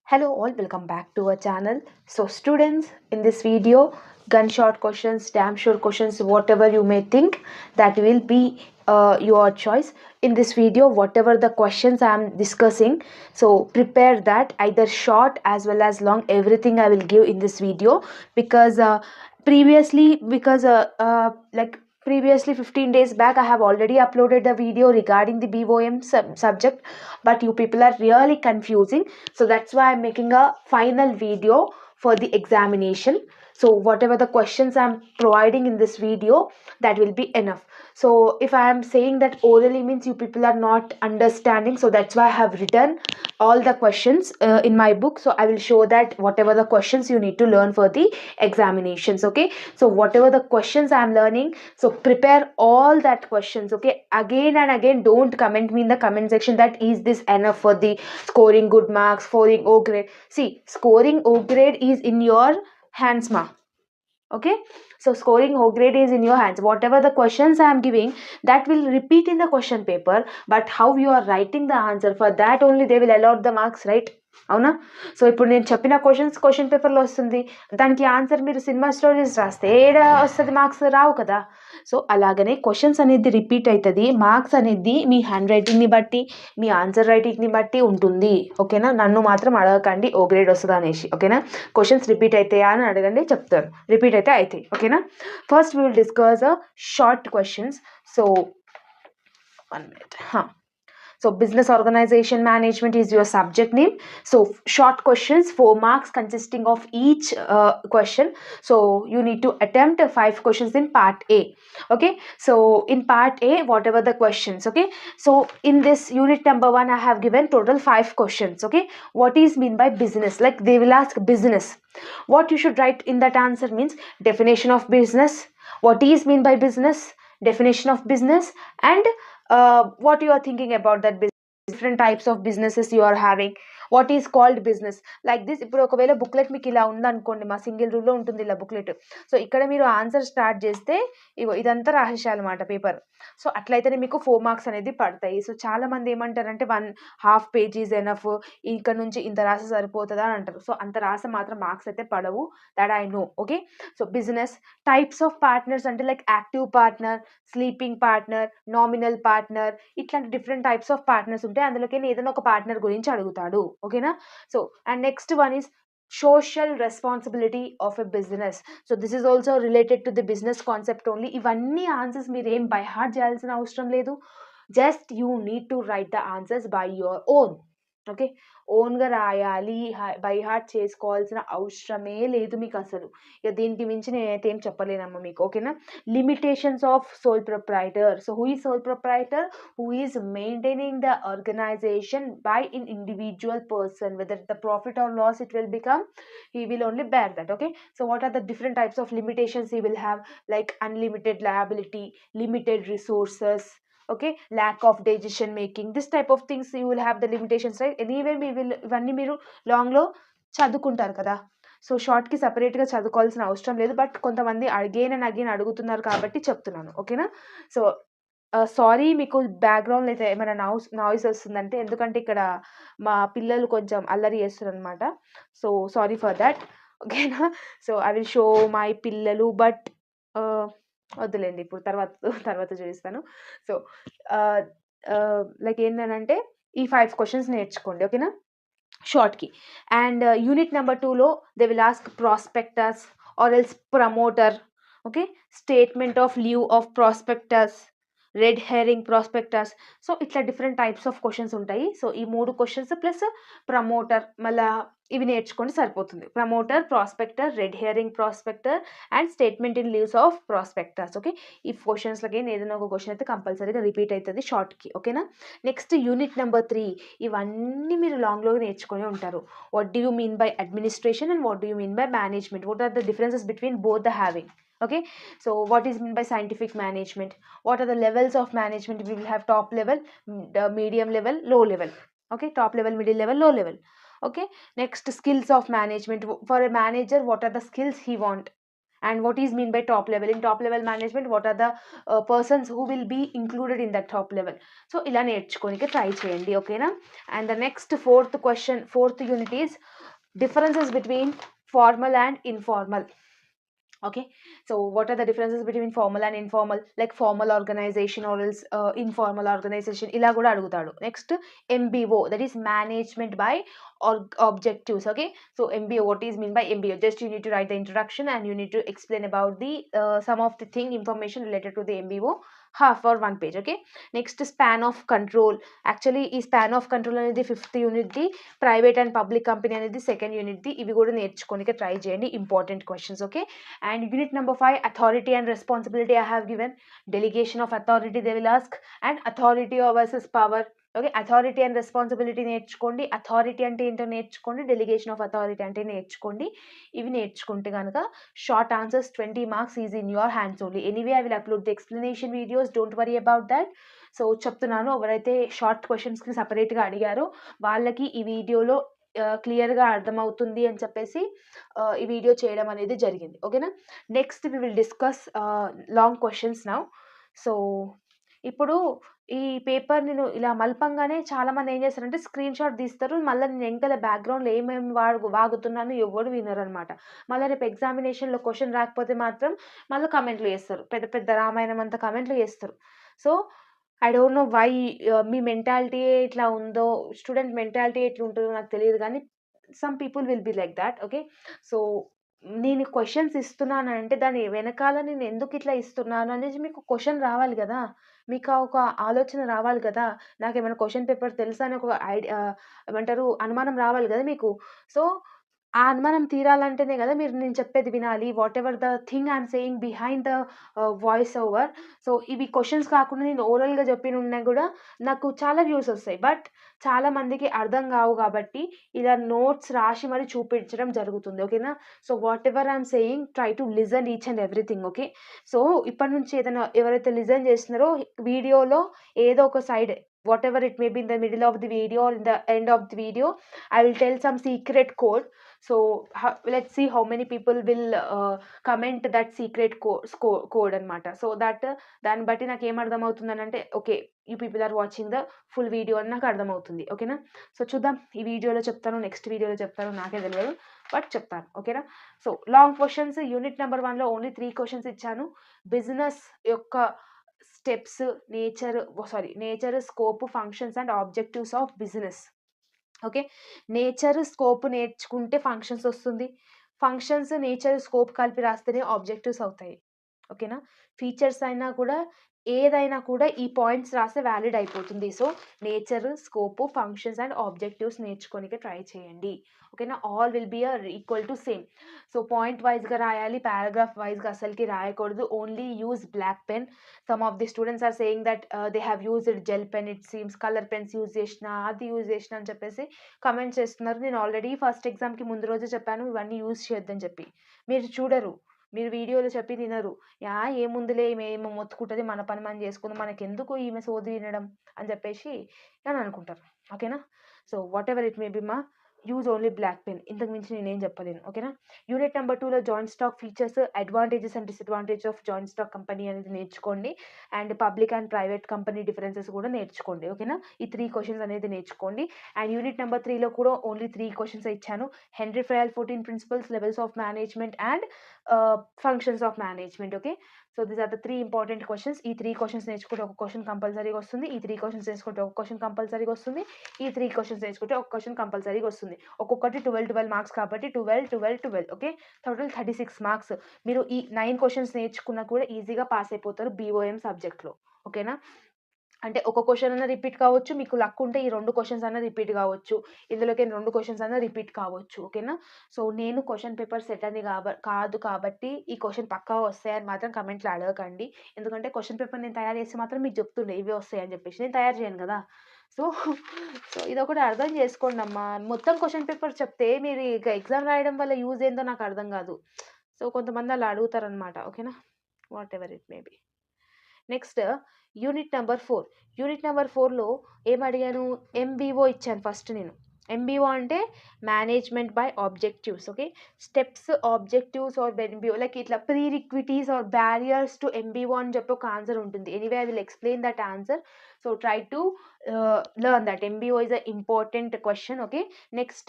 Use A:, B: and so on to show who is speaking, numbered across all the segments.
A: Hello all, welcome back to our channel. So students, in this video, gunshot questions, damn sure questions, whatever you may think, that will be your choice. In this video, whatever the questions I am discussing, so prepare that either short as well as long, everything I will give in this video, because previously 15 days back I have already uploaded the video regarding the BOM subject, but you people are really confusing, so that's why I'm making a final video for the examination. So whatever the questions I'm providing in this video, that will be enough. So if I am saying that orally means you people are not understanding, so that's why I have written all the questions in my book. So I will show that whatever the questions you need to learn for the examinations. Okay, so whatever the questions I'm learning, so prepare all that questions. Okay, again and again, don't comment me in the comment section that is this enough for the scoring good marks, scoring O grade. See, scoring O grade is in your hands, ma. Okay, so scoring O grade is in your hands. Whatever the questions I am giving, that will repeat in the question paper, but how you are writing the answer, for that only they will allot the marks, right? అవునా? So ఇప్పుడు నేను చెప్పిన question పేపర్లో వస్తుంది, దానికి answer మీరు cinema stories రాస్తే ఏడ వస్తుంది, మార్క్స్ రావు కదా. సో అలాగనే క్వశ్చన్స్ అనేది రిపీట్ అవుతుంది, మార్క్స్ అనేది మీ హ్యాండ్ రైటింగ్ని బట్టి, మీ ఆన్సర్ రైటింగ్ని బట్టి ఉంటుంది. ఓకేనా? నన్ను మాత్రం అడగకండి ఓ గ్రేడ్ వస్తుందా అనేసి. ఓకేనా? క్వశ్చన్స్ రిపీట్ అవుతాయా అని అడగండి, చెప్తాను. రిపీట్ అయితే అవుతాయి. ఓకేనా? First we will discuss short questions. So 1 minute. So business organization management is your subject name. So short questions, 4 marks consisting of each question. So you need to attempt 5 questions in part A. Okay, so in part A, whatever the questions. Okay, so in this unit number 1 I have given total 5 questions. Okay, what is mean by business? Like they will ask business, what you should write in that answer means definition of business, what is mean by business, definition of business, and what you are thinking about that business, different types of businesses you are having, what is called business. Like this, ఇప్పుడు ఒకవేళ booklet మీకు ఇలా ఉందనుకోండి, మా single రూల్లో ఉంటుంది ఇలా booklet. So ఇక్కడ మీరు ఆన్సర్ స్టార్ట్ చేస్తే ఇగో ఇదంతా రాసేయాలన్నమాట పేపర్. సో అట్లయితేనే మీకు 4 మార్క్స్ అనేది పడతాయి. సో చాలా మంది ఏమంటారంటే 1/2 పేజీస్ ఎనఫ్, ఇక్కడ నుంచి ఇంత రాసి సరిపోతుందా అని అంటారు. సో అంత రాసి మాత్రం మార్క్స్ అయితే పడవు, that I know. Okay, so business types of partners అంటే like active partner, sleeping partner, nominal partner, ఇట్లాంటి డిఫరెంట్ టైప్స్ ఆఫ్ పార్ట్నర్స్ ఉంటాయి. అందులోకి ఏదైనా ఒక పార్ట్నర్ గురించి అడుగుతాడు. ఓకేనా? So and next one is social responsibility of a business. So this is also related to the business concept only. ఇవన్నీ answers మీరు ఏం బై హార్ట్ చేయాల్సిన అవసరం లేదు, just you need to right the answers by your own. Okay, ఓన్గా రాయాలి, by heart చేసుకోవాల్సిన అవసరమే లేదు మీకు అసలు. ఇక దీనికి మించి నేనైతే ఏం చెప్పలేనమ్మా మీకు. ఓకేనా? Limitations of sole proprietor. So who is sole proprietor? Who is maintaining the organization by an individual person, whether the profit or loss it will become, he will only bear that. Okay, so what are the different types of limitations he will have? Like unlimited liability, limited resources, okay, lack of decision making, this type of things you will have the limitations, right? Anyway we will ఇవన్నీ మీరు లాంగ్లో చదువుకుంటారు కదా. So షార్ట్కి సపరేట్గా చదువుకోవాల్సిన అవసరం లేదు, but కొంతమంది again and again అడుగుతున్నారు కాబట్టి చెప్తున్నాను. ఓకేనా? సో సారీ, మీకు బ్యాక్గ్రౌండ్ అయితే ఏమైనా నాయిస్ వస్తుందంటే, ఎందుకంటే ఇక్కడ మా పిల్లలు కొంచెం అల్లరి చేస్తున్నారు అనమాట. So sorry for that. ఓకేనా? So I will show my పిల్లలు, బట్ వద్దులేండి, ఇప్పుడు తర్వాత చూపిస్తాను. సో లైక్ ఏంటంటే ఈ 5 క్వశ్చన్స్ నేర్చుకోండి. ఓకేనా? షార్ట్కి. అండ్ యూనిట్ నెంబర్ 2లో they will ask prospectus or else promoter. Okay, statement of leave of prospectus, red herring prospectus. So ఇట్లా డిఫరెంట్ టైప్స్ ఆఫ్ క్వశ్చన్స్ ఉంటాయి. సో ఈ 3 క్వశ్చన్స్ ప్లస్ ప్రమోటర్, మళ్ళీ ఇవి నేర్చుకోండి సరిపోతుంది. Promoter, prospector, red herring prospector and statement in leaves of prospectors. Okay, ఈ క్వశ్చన్స్లకి ఏదైనా ఒక క్వశ్చన్ అయితే కంపల్సరీగా రిపీట్ అవుతుంది షార్ట్కి. ఓకేనా? నెక్స్ట్ యూనిట్ నెంబర్ 3, ఇవన్నీ మీరు లాంగ్లో నేర్చుకొని ఉంటారు. What do you mean by administration and what do you mean by management? What are the differences between both the having? Okay, so what is meant by scientific management? What are the levels of management? We will have top level, medium level, low level. Okay, top level, middle level, low level. Okay, next skills of management. For a manager, what are the skills he want? and what is mean by top level. In top level management, what are the persons who will be included in that top level. So ఇలా నేర్చుకోనికి try చేయండి, ఓకేనా. And the next fourth unit is differences between formal and informal. Okay, so what are the differences between formal and informal, like formal organization or else informal organization, ila kuda adugutadu. Next, MBO, that is management by objectives. Okay, so MBO, what is mean by MBO? Just you need to write the introduction and you need to explain about the some of the thing information related to the MBO, half or one page. Okay, next, span of control. Actually ఈ span of control అనేది 5th unit the, private and public company అనేది 2nd unit the. ఇవి కూడా నేర్చుకోనికి try చేయండి, important questions. Okay, and unit number 5, authority and responsibility, I have given. Delegation of authority they will ask, and authority versus power. Okay, authority and responsibility నేర్చుకోండి, authority అంటే ఏంటో నేర్చుకోండి, delegation of authority అంటే నేర్చుకోండి. ఇవి నేర్చుకుంటే కనుక short answers 20 marks is in your hands only. Anyway I will upload the explanation videos, don't worry about that. So చెప్తున్నాను, ఎవరైతే షార్ట్ క్వశ్చన్స్కి సపరేట్గా అడిగారో వాళ్ళకి ఈ వీడియోలో క్లియర్గా అర్థమవుతుంది అని చెప్పేసి ఈ వీడియో చేయడం అనేది జరిగింది, ఓకేనా. Next we will discuss long questions now. So ఇప్పుడు ఈ పేపర్ నేను ఇలా మలపంగానే చాలామంది ఏం చేస్తారంటే స్క్రీన్ షాట్ తీస్తారు, మళ్ళీ నేను వెనకాల బ్యాక్గ్రౌండ్లో ఏమేమి వాగుతున్నాను ఎవరు వినరు అనమాట. మళ్ళీ రేపు ఎగ్జామినేషన్లో క్వశ్చన్ రాకపోతే మాత్రం మళ్ళీ కమెంట్లు చేస్తారు, పెద్ద పెద్ద రామాయణం అంతా కమెంట్లు చేస్తారు. So I don't know why మీ మెంటాలిటీ ఇట్లా ఉందో, స్టూడెంట్ మెంటాలిటీ ఎట్లా ఉంటుందో నాకు తెలియదు, కానీ some people will be like that. Okay, so నేను క్వశ్చన్స్ ఇస్తున్నాను అంటే దాని వెనకాల నేను ఎందుకు ఇట్లా ఇస్తున్నాను అనేది మీకు క్వశ్చన్ రావాలి కదా, మీకు ఒక ఆలోచన రావాలి కదా, నాకేమైనా క్వశ్చన్ పేపర్ తెలుసా అని ఒక ఐడియా ఏమంటారు అనుమానం రావాలి కదా మీకు. సో ఆ అనుమానం తీరాలంటేనే కదా మీరు నేను చెప్పేది వినాలి, what ever the thing I'm saying behind the voice over. So ఇవి క్వశ్చన్స్ కాకుండా నేను ఓరల్గా చెప్పిన ఉన్నా కూడా నాకు చాలా వ్యూస్ వస్తాయి, బట్ చాలా మందికి అర్థం కావు కాబట్టి ఇలా నోట్స్ రాసి మరి చూపించడం జరుగుతుంది, ఓకేనా. So what ever I'm saying try to listen each and everything. Okay, so ఇప్పటి నుంచి ఏదైనా ఎవరైతే లిజన్ చేస్తున్నారో వీడియోలో ఏదో ఒక side, whatever it may be, in the middle of the video or in the end of the video, I will tell some secret code. So let's see how many people will comment that secret code anamata. So that దాన్ని బట్టి నాకు ఏం అర్థం అవుతుందని అంటే okay you people are watching the full video అని నాకు అర్థమవుతుంది, ఓకేనా. సో చూద్దాం, ఈ వీడియోలో చెప్తాను, నెక్స్ట్ వీడియోలో చెప్తాను, నాకే తెలియదు బట్ చెప్తాను, ఓకేనా. So long questions, unit number 1లో ఓన్లీ 3 క్వశ్చన్స్ ఇచ్చాను. బిజినెస్ యొక్క steps, nature, scope, functions and objectives of business. Okay, nature scope నేర్చుకుంటే ఫంక్షన్స్ వస్తుంది, ఫంక్షన్స్ నేచర్ స్కోప్ కలిపి రాస్తేనే ఆబ్జెక్టివ్స్ అవుతాయి, ఓకేనా. ఫీచర్స్ అయినా కూడా ఏదైనా కూడా ఈ పాయింట్స్ రాస్తే వ్యాలిడ్ అయిపోతుంది. So nature, scope, functions and objectives నేర్చుకోనికి ట్రై చేయండి, ఓకేనా. All will be equal to same. So point వైజ్గా రాయాలి, పారాగ్రాఫ్ వైజ్గా అసలుకి రాయకూడదు. Only use black pen. Some of the students are saying that they have used gel pen, it seems colour pens use చేసిన, అది use చేసిన అని చెప్పేసి కమెంట్స్ చేస్తున్నారు. నేను ఆల్రెడీ ఫస్ట్ ఎగ్జామ్కి ముందు రోజే చెప్పాను ఇవన్నీ యూజ్ చేయొద్దని చెప్పి, మీరు చూడరు, మీరు వీడియోలో చెప్పి తినరు. ఏముందులే ఈమె ఏమో మొత్తుకుంటుంది, మన పని మనం చేసుకుంది, మనకెందుకు ఈమె సోది వినడం అని చెప్పేసి అని అనుకుంటారు, ఓకేనా. So what ever it may B మా, యూజ్ ఓన్లీ బ్లాక్ పెన్, ఇంతకు మించి నేనేం చెప్పలేను, ఓకేనా. యూనిట్ నెంబర్ 2లో joint stock features, advantages and disadvantages of joint stock company అనేది నేర్చుకోండి. And public and private company differences కూడా నేర్చుకోండి, ఓకేనా. ఈ 3 క్వశ్చన్స్ అనేది నేర్చుకోండి. అండ్ యూనిట్ నెంబర్ 3లో కూడా ఓన్లీ 3 క్వశ్చన్స్ ఇచ్చాను. Henri Fayol 14 principles, levels of management and functions of management. Okay, so these are the 3 important questions. ఈ 3 క్వశ్చన్స్ నేర్చుకుంటే ఒక క్వశ్చన్ కంపల్సరీగా వస్తుంది, ఈ 3 క్వశ్చన్స్ నేర్చుకుంటే ఒక క్వశ్చన్ కంపల్సరీగా వస్తుంది, ఈ 3 క్వశ్చన్స్ నేర్చుకుంటే ఒక క్వశ్చన్ కంపల్సరీగా వస్తుంది. ఒక్కొక్కటి 12 మార్క్స్ కాబట్టి 12. Okay, total 36 marks. మీరు ఈ 9 క్వశ్చన్స్ నేర్చుకున్నా కూడా ఈజీగా పాస్ అయిపోతారు BOM సబ్జెక్ట్లో, ఓకేనా. అంటే ఒక క్వశ్చన్ అన్న రిపీట్ కావచ్చు, మీకు లక్ ఉంటే ఈ 2 క్వశ్చన్స్ అన్న రిపీట్ కావచ్చు, ఇందులోకి 2 క్వశ్చన్స్ అన్న రిపీట్ కావచ్చు, ఓకేనా. సో నేను క్వశ్చన్ పేపర్ సెట్ అని కాదు కాబట్టి ఈ క్వశ్చన్ పక్కా వస్తాయని మాత్రం కమెంట్లో అడగకండి, ఎందుకంటే క్వశ్చన్ పేపర్ నేను తయారు చేసి మాత్రం మీకు చెప్తుండే ఇవే వస్తాయని చెప్పేసి, నేను తయారు చేయను కదా. సో ఇదొకటి అర్థం చేసుకోండి అమ్మా, మొత్తం క్వశ్చన్ పేపర్ చెప్తే మీరు ఇక ఎగ్జామ్ రాయడం వల్ల యూజ్ ఏందో నాకు అర్థం కాదు. సో కొంతమంది అలా అడుగుతారనమాట, ఓకేనా. Whatever it may be. Next unit number 4. Unit number 4లో ఏం అడిగాను, MBO ఇచ్చాను ఫస్ట్ నేను. ఎంబీఓ అంటే management by objectives. Okay, steps, objectives or MBO like ఇట్లా prerequisites or barriers to MBO అని చెప్పి ఒక ఆన్సర్ ఉంటుంది. Anyway I will explain that answer. So try to learn that. MBO is a important question. Okay, next,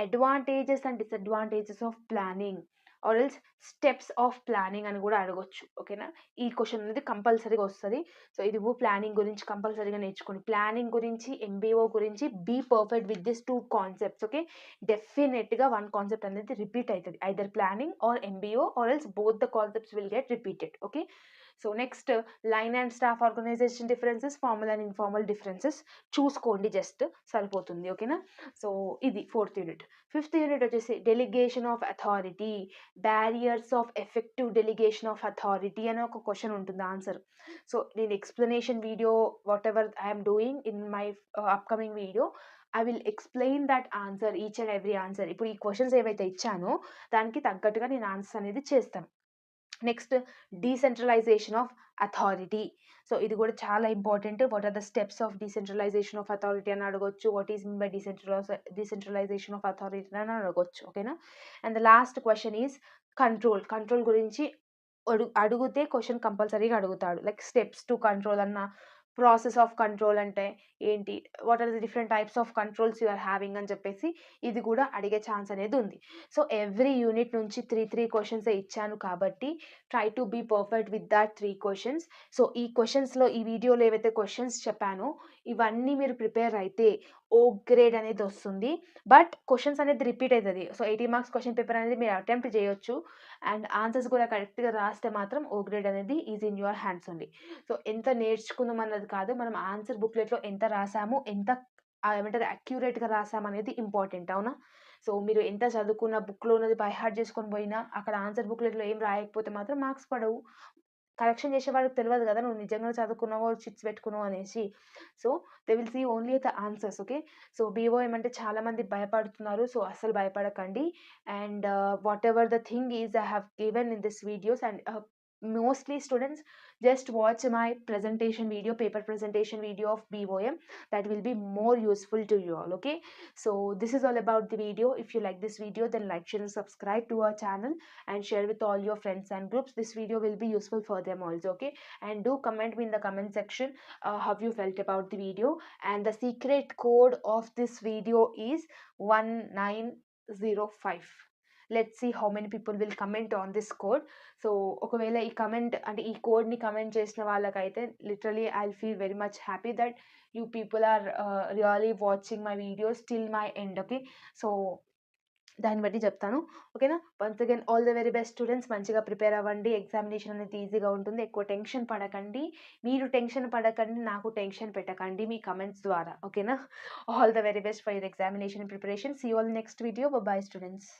A: advantages and disadvantages of planning or else steps of planning అని కూడా అడగొచ్చు. ఓకేనా, ఈ question అనేది కంపల్సరీగా వస్తుంది. సో ఇది ప్లానింగ్ గురించి కంపల్సరీగా నేర్చుకోండి. ప్లానింగ్ గురించి, ఎంబీఓ గురించి be perfect with this two concepts. Okay, డెఫినెట్గా వన్ కాన్సెప్ట్ అనేది రిపీట్ అవుతుంది, either planning or MBO or else both the concepts will get repeated. Okay, so next, line and staff organization differences, formal and informal differences చూసుకోండి, just సరిపోతుంది. ఓకేనా, so ఇది 4th unit. 5th unit వచ్చేసి delegation of authority, barriers of effective delegation of authority అనే ఒక question ఉంటుంది answer. So నేను explanation video what ever I'm doing in my upcoming video, I will explain that answer, each and every answer. ఇప్పుడు ఈ questions ఏవైతే ఇచ్చానో దానికి తగ్గట్టుగా నేను ఆన్సర్ అనేది చేస్తాను. Next, decentralization of authority. So ఇది కూడా చాలా important. What are the steps of decentralization of authority అని అడగొచ్చు. What is mean by decentralization of authority అని అడగొచ్చు. ఓకేనా, and the last question is control గురించి అడిగితే క్వశ్చన్ కంపల్సరీగా అడుగుతాడు. లైక్ స్టెప్స్ టు కంట్రోల్ అన్న, ప్రాసెస్ ఆఫ్ కంట్రోల్ అంటే ఏంటి, what are the different types of controls you are having అని చెప్పేసి ఇది కూడా అడిగే ఛాన్స్ అనేది ఉంది. సో ఎవ్రీ యూనిట్ నుంచి 3 క్వశ్చన్స్ ఇచ్చాను కాబట్టి try to be perfect with that 3 questions. So ఈ క్వశ్చన్స్లో, ఈ వీడియోలో ఏవైతే క్వశ్చన్స్ చెప్పానో ఇవన్నీ మీరు ప్రిపేర్ అయితే ఓ గ్రేడ్ అనేది వస్తుంది. బట్ క్వశ్చన్స్ అనేది రిపీట్ అవుతుంది. సో 80 మార్క్స్ క్వశ్చన్ పేపర్ అనేది మీరు అటెంప్ట్ చేయొచ్చు, అండ్ ఆన్సర్స్ కూడా కరెక్ట్గా రాస్తే మాత్రం ఓ గ్రేడ్ అనేది is in your hands only. So ఎంత నేర్చుకున్నాం అన్నది కాదు, మనం ఆన్సర్ బుక్లెట్లో ఎంత రాసాము, ఎంత ఏమంటారు అక్యురేట్గా రాసాము అనేది ఇంపార్టెంట్. అవునా, సో మీరు ఎంత చదువుకున్న, బుక్లో ఉన్నది బై హార్ట్ చేసుకొని పోయినా అక్కడ ఆన్సర్ బుక్లెట్లో ఏం రాయకపోతే మాత్రం మార్క్స్ పడవు. కరెక్షన్ చేసే వాళ్ళకి తెలియదు కదా నువ్వు నిజంగా చదువుకున్నావో చిట్స్ పెట్టుకున్నావు అనేసి. So they will see only the answers. Okay, so B O M అంటే చాలామంది భయపడుతున్నారు. సో అస్సలు భయపడకండి. And whatever the thing is I have given in this videos, and mostly students just watch my presentation video, paper presentation video of BOM. That will be more useful to you all. Okay, so this is all about the video. If you like this video, then like, share and subscribe to our channel and share with all your friends and groups. This video will be useful for them also. Okay, and do comment me in the comment section how you felt about the video. And the secret code of this video is 1905. Let's see how many people will comment on this code. So ఒకవేళ ఈ comment అంటే ఈ కోడ్ని comment చేసిన వాళ్ళకైతే literally I feel very much happy that you people are really watching my videos till my end. Okay, so దాన్ని బట్టి చెప్తాను. ఓకేనా, once again all the very best students. మంచిగా ప్రిపేర్ అవ్వండి, ఎగ్జామినేషన్ అనేది ఈజీగా ఉంటుంది. ఎక్కువ టెన్షన్ పడకండి, మీరు టెన్షన్ పడకండి, నాకు టెన్షన్ పెట్టకండి మీ కమెంట్స్ ద్వారా. ఓకేనా, all the very best for your examination preparation. See you all next video. Bye students.